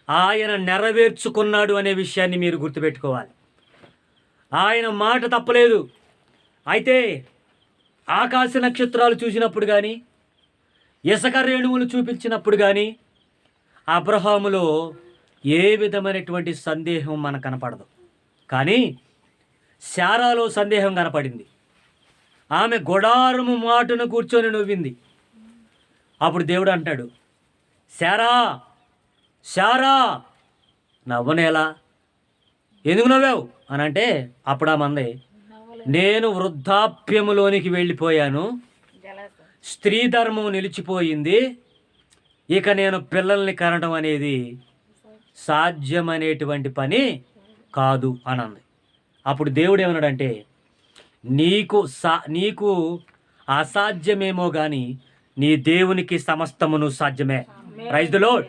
ఆయన నెరవేర్చుకున్నాడు అనే విషయాన్ని మీరు గుర్తుపెట్టుకోవాలి. ఆయన మాట తప్పలేదు. అయితే ఆకాశ నక్షత్రాలు చూసినప్పుడు కానీ, ఇసుక రేణువులు చూపించినప్పుడు కానీ అబ్రహాములో ఏ విధమైనటువంటి సందేహం మనకు కనపడదు. కానీ శారాలో సందేహం కనపడింది. ఆమె గుడారము మాటును కూర్చొని నవ్వింది. అప్పుడు దేవుడు అంటాడు, శారా శారా నవ్వనేలా, ఎందుకు నవ్వావు అని అంటే, అప్పుడు ఆ మంది, నేను వృద్ధాప్యములోనికి వెళ్ళిపోయాను, స్త్రీ ధర్మం నిలిచిపోయింది, ఇక నేను పిల్లల్ని కనడం అనేది సాధ్యమనేటువంటి పని కాదు అనంది. అప్పుడు దేవుడు ఏమన్నాడంటే, నీకు అసాధ్యమేమో కానీ నీ దేవునికి సమస్తమును సాధ్యమే. Praise the lord.